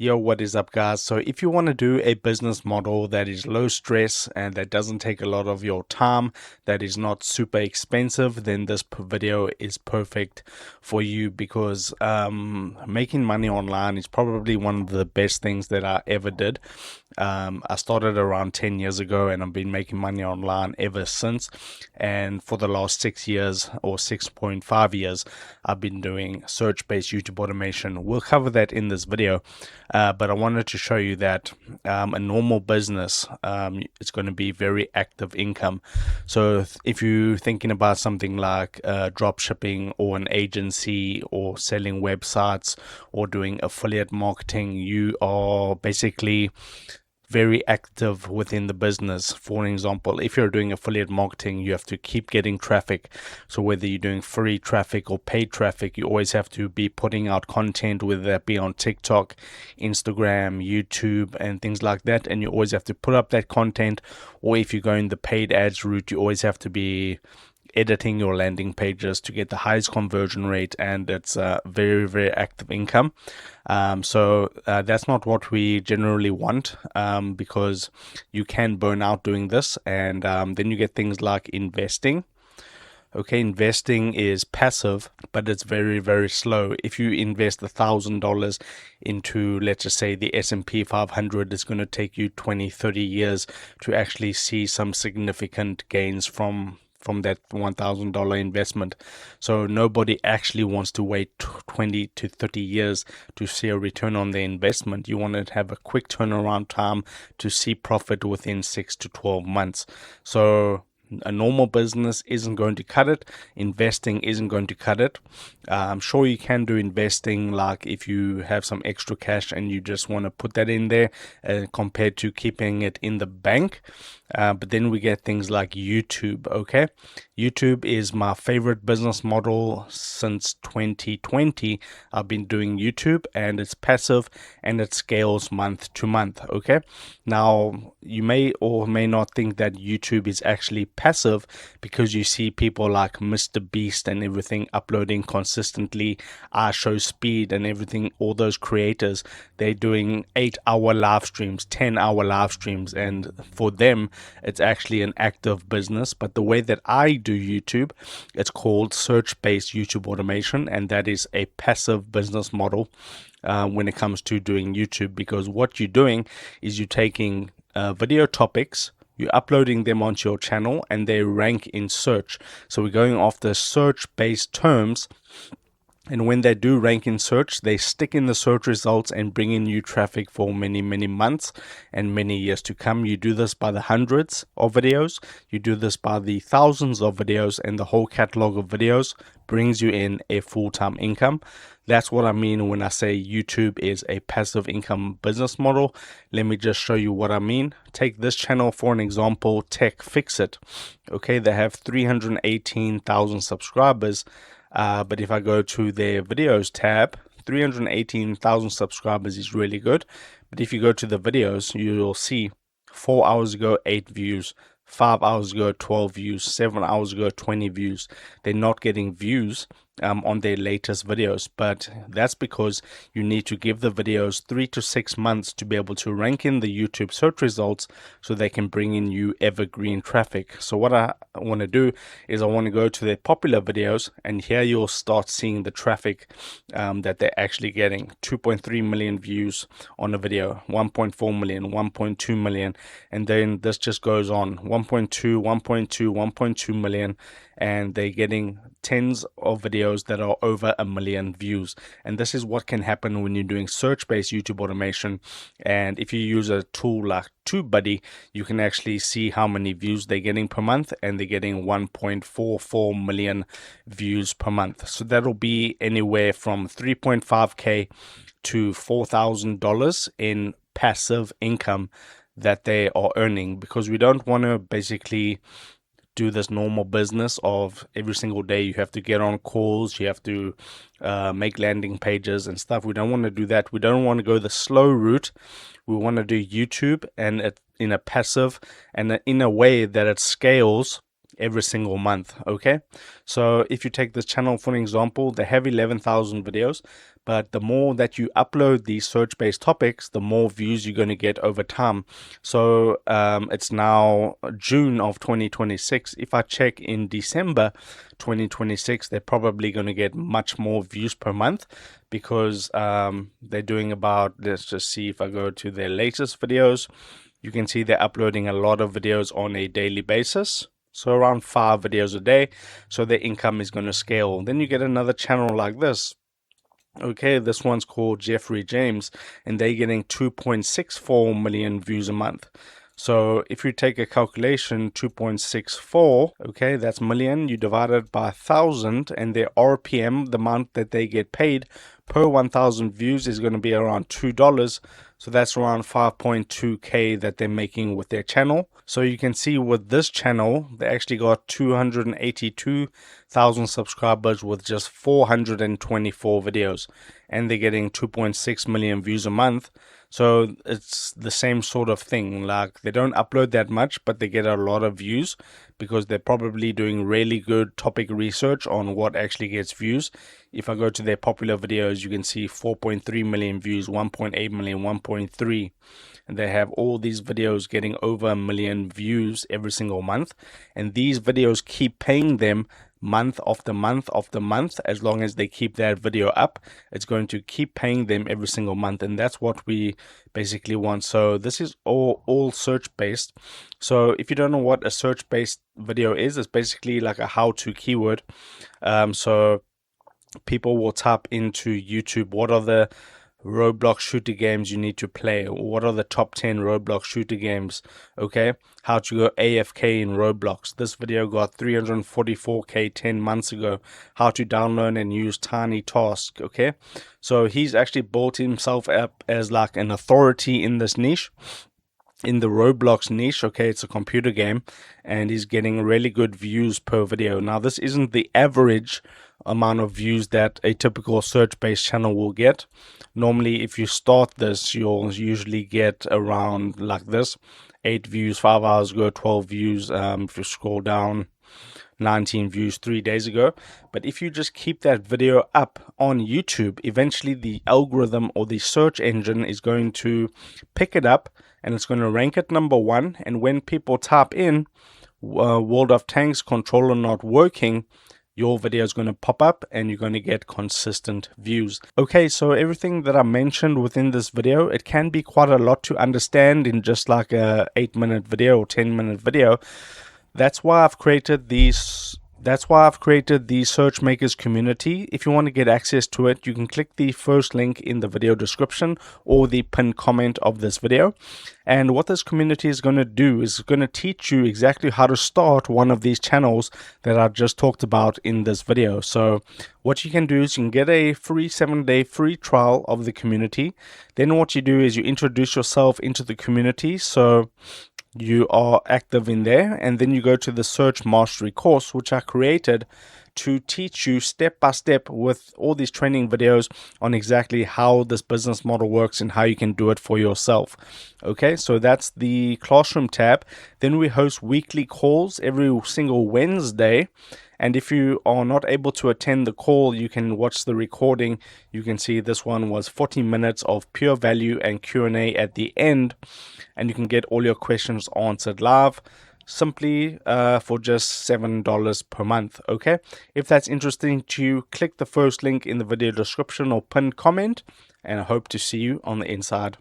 Yo, what is up, guys? So, if you want to do a business model that is low stress and that doesn't take a lot of your time, that is not super expensive, then this video is perfect for you because making money online is probably one of the best things that I ever did. I started around 10 years ago and I've been making money online ever since. And for the last 6 years or 6.5 years, I've been doing search-based YouTube automation. We'll cover that in this video. But I wanted to show you that a normal business, it's going to be very active income. So if you're thinking about something like drop shipping or an agency or selling websites or doing affiliate marketing, you are basically very active within the business. For example, if you're doing affiliate marketing, you have to keep getting traffic. So whether you're doing free traffic or paid traffic, you always have to be putting out content, whether that be on TikTok, Instagram, YouTube, and things like that. And you always have to put up that content. Or if you go in the paid ads route, you always have to be editing your landing pages to get the highest conversion rate, and it's very, very active income. So that's not what we generally want, because you can burn out doing this, and then you get things like investing. Okay, investing is passive, but it's very, very slow. If you invest $1,000 into, let's just say, the S&P 500, it's going to take you 20, 30 years to actually see some significant gains from that $1,000 investment. So nobody actually wants to wait 20 to 30 years to see a return on their investment. You want to have a quick turnaround time to see profit within 6 to 12 months. So a normal business isn't going to cut it. Investing isn't going to cut it. I'm sure you can do investing, like if you have some extra cash and you just want to put that in there, compared to keeping it in the bank. But then we get things like YouTube. Okay, YouTube is my favorite business model since 2020. I've been doing YouTube, and it's passive and it scales month to month. Okay, now you may or may not think that YouTube is actually passive, because you see people like Mr. Beast and everything uploading consistently, Show Speed and everything. All those creators, they're doing 8-hour live streams, 10-hour live streams, and for them it's actually an active business. But the way that I do YouTube, it's called search-based YouTube automation, and that is a passive business model when it comes to doing YouTube, because what you're doing is you're taking video topics, you're uploading them onto your channel, and they rank in search. So we're going after search-based terms. And when they do rank in search, they stick in the search results and bring in new traffic for many, many months and many years to come. You do this by the hundreds of videos. You do this by the thousands of videos, and the whole catalog of videos brings you in a full-time income. That's what I mean when I say YouTube is a passive income business model. Let me just show you what I mean. Take this channel for an example, Tech Fix It. Okay, they have 318,000 subscribers. But if I go to their videos tab, 318,000 subscribers is really good. But if you go to the videos, you'll see 4 hours ago, 8 views. 5 hours ago, 12 views. 7 hours ago, 20 views. They're not getting views on their latest videos, but that's because you need to give the videos 3 to 6 months to be able to rank in the YouTube search results, so they can bring in you evergreen traffic. So what I want to do is I want to go to their popular videos, and here you'll start seeing the traffic that they're actually getting. 2.3 million views on a video, 1.4 million, 1.2 million, and then this just goes on, 1.2, 1.2, 1.2 million, and they're getting tens of videos that are over 1 million views. And this is what can happen when you're doing search-based YouTube automation. And if you use a tool like TubeBuddy, you can actually see how many views they're getting per month, and they're getting 1.44 million views per month. So that'll be anywhere from 3.5K to $4,000 in passive income that they are earning, because we don't want to basically do this normal business of every single day you have to get on calls, you have to make landing pages and stuff. We don't want to do that. We don't want to go the slow route. We want to do YouTube, and in a passive and in a way that it scales every single month. Okay, so if you take this channel for an example, they have 11,000 videos, but the more that you upload these search-based topics, the more views you're going to get over time. So it's now June of 2026. If I check in December 2026, they're probably going to get much more views per month, because they're doing about, let's just see, if I go to their latest videos, you can see they're uploading a lot of videos on a daily basis. So around 5 videos a day. So their income is going to scale. Then you get another channel like this. Okay, this one's called Jeffrey James, and they're getting 2.64 million views a month. So if you take a calculation, 2.64, okay, that's million, you divide it by 1,000, and their RPM, the amount that they get paid per 1,000 views, is going to be around $2. So that's around 5.2K that they're making with their channel. So you can see with this channel, they actually got 282,000 subscribers with just 424 videos, and they're getting 2.6 million views a month. So it's the same sort of thing. Like, they don't upload that much, but they get a lot of views because they're probably doing really good topic research on what actually gets views. If I go to their popular videos, you can see 4.3 million views, 1.8 million, 1.3. And they have all these videos getting over 1 million views every single month. And these videos keep paying them month after month after month. As long as they keep that video up, it's going to keep paying them every single month, and that's what we basically want. So this is all search based. So if you don't know what a search based video is, it's basically like a how-to keyword. So people will type into YouTube, what are the Roblox shooter games you need to play? What are the top 10 Roblox shooter games? Okay, how to go AFK in Roblox. This video got 344k 10 months ago. How to download and use Tiny Task. Okay, so he's actually built himself up as like an authority in this niche, in the Roblox niche. Okay, it's a computer game, and he's getting really good views per video. Now, this isn't the average amount of views that a typical search-based channel will get. Normally, if you start this, you'll usually get around like this: 8 views 5 hours ago, 12 views if you scroll down, 19 views 3 days ago. But if you just keep that video up on YouTube, eventually the algorithm or the search engine is going to pick it up, and it's going to rank it number 1. And when people type in World of Tanks controller not working, your video is going to pop up and you're going to get consistent views. Okay, so everything that I mentioned within this video, it can be quite a lot to understand in just like a 8-minute video or 10-minute video. That's why I've created these. That's why I've created the Search Makers community. If you want to get access to it, you can click the first link in the video description or the pinned comment of this video. And what this community is going to do is going to teach you exactly how to start one of these channels that I've just talked about in this video. So what you can do is you can get a free 7-day free trial of the community. Then what you do is you introduce yourself into the community. So you are active in there, and then you go to the Search Mastery course, which I created to teach you step by step with all these training videos on exactly how this business model works and how you can do it for yourself. Okay, so that's the classroom tab. Then we host weekly calls every single Wednesday. And if you are not able to attend the call, you can watch the recording. You can see this one was 40 minutes of pure value and Q&A at the end. And you can get all your questions answered live, simply for just $7 per month. Okay, if that's interesting to you, click the first link in the video description or pinned comment, and I hope to see you on the inside.